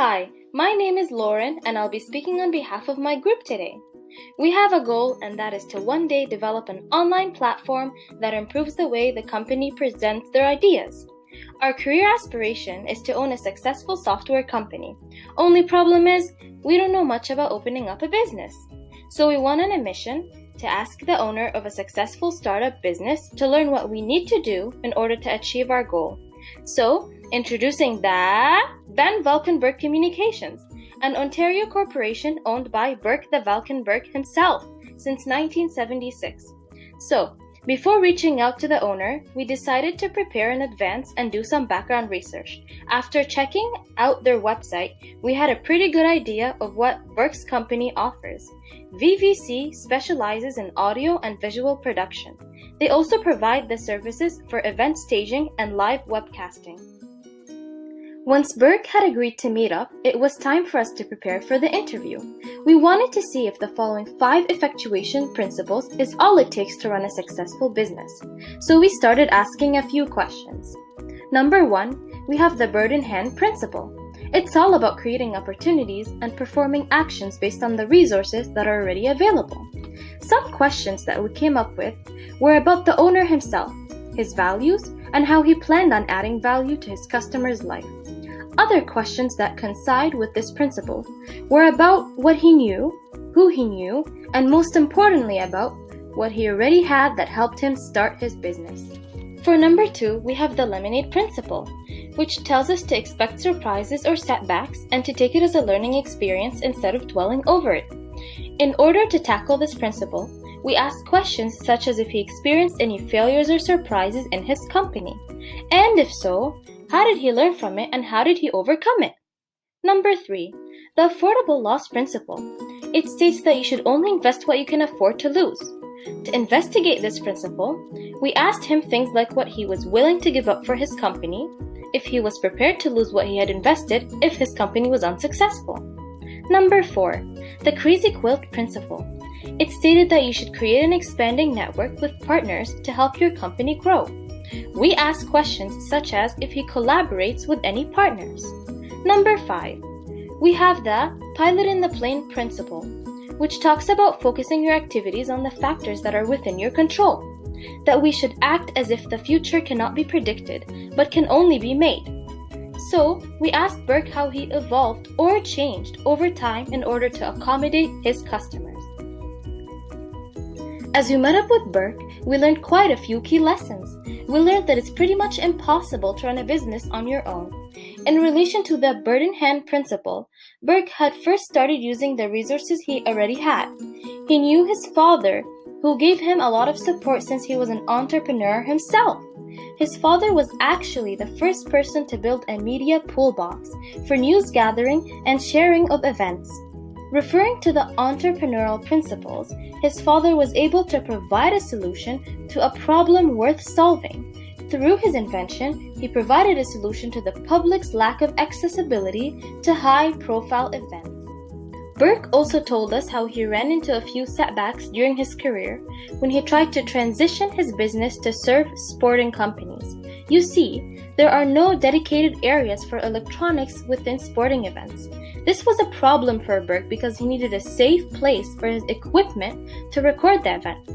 Hi, my name is Lauren and I'll be speaking on behalf of my group today. We have a goal, and that is to one day develop an online platform that improves the way the company presents their ideas. Our career aspiration is to own a successful software company. Only problem is, we don't know much about opening up a business. So we went on a mission to ask the owner of a successful startup business to learn what we need to do in order to achieve our goal. So, introducing the Van Valkenburg Communications, an Ontario corporation owned by Burke the Valkenburg himself since 1976. So, before reaching out to the owner, we decided to prepare in advance and do some background research. After checking out their website, we had a pretty good idea of what Burke's company offers. VVC specializes in audio and visual production. They also provide the services for event staging and live webcasting. Once Burke had agreed to meet up, it was time for us to prepare for the interview. We wanted to see if the following 5 effectuation principles is all it takes to run a successful business. So we started asking a few questions. Number 1, we have the bird in hand principle. It's all about creating opportunities and performing actions based on the resources that are already available. Some questions that we came up with were about the owner himself, his values, and how he planned on adding value to his customer's life. Other questions that coincide with this principle were about what he knew, who he knew, and most importantly about what he already had that helped him start his business. For number 2, we have the lemonade principle, which tells us to expect surprises or setbacks and to take it as a learning experience instead of dwelling over it. In order to tackle this principle, we asked questions such as if he experienced any failures or surprises in his company, and if so, how did he learn from it and how did he overcome it? Number 3, the affordable loss principle. It states that you should only invest what you can afford to lose. To investigate this principle, we asked him things like what he was willing to give up for his company, if he was prepared to lose what he had invested if his company was unsuccessful. Number 4, the crazy quilt principle. It stated that you should create an expanding network with partners to help your company grow. We asked questions such as if he collaborates with any partners. Number 5, we have the pilot in the plane principle, which talks about focusing your activities on the factors that are within your control, that we should act as if the future cannot be predicted, but can only be made. So, we asked Burke how he evolved or changed over time in order to accommodate his customers. As we met up with Burke, we learned quite a few key lessons. We learned that it's pretty much impossible to run a business on your own. In relation to the bird in hand principle, Burke had first started using the resources he already had. He knew his father, who gave him a lot of support since he was an entrepreneur himself. His father was actually the first person to build a media pool box for news gathering and sharing of events. Referring to the entrepreneurial principles, his father was able to provide a solution to a problem worth solving. Through his invention, he provided a solution to the public's lack of accessibility to high-profile events. Burke also told us how he ran into a few setbacks during his career when he tried to transition his business to serve sporting companies. You see, there are no dedicated areas for electronics within sporting events. This was a problem for Burke because he needed a safe place for his equipment to record the event.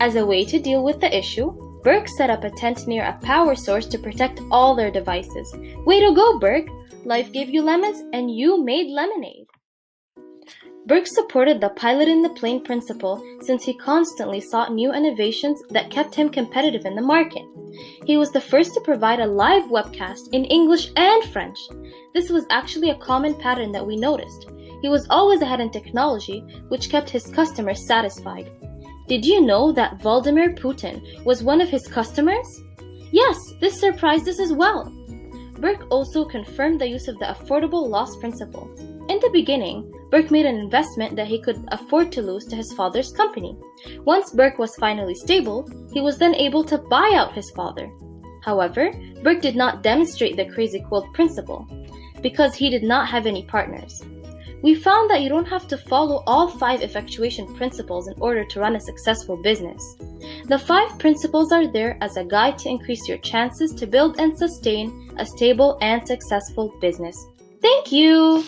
As a way to deal with the issue, Burke set up a tent near a power source to protect all their devices. Way to go, Burke! Life gave you lemons and you made lemonade. Burke supported the pilot in the plane principle since he constantly sought new innovations that kept him competitive in the market. He was the first to provide a live webcast in English and French. This was actually a common pattern that we noticed. He was always ahead in technology, which kept his customers satisfied. Did you know that Vladimir Putin was one of his customers? Yes, this surprised us as well. Burke also confirmed the use of the affordable loss principle. In the beginning, Burke made an investment that he could afford to lose to his father's company. Once Burke was finally stable, he was then able to buy out his father. However, Burke did not demonstrate the crazy quilt principle because he did not have any partners. We found that you don't have to follow all 5 effectuation principles in order to run a successful business. The 5 principles are there as a guide to increase your chances to build and sustain a stable and successful business. Thank you!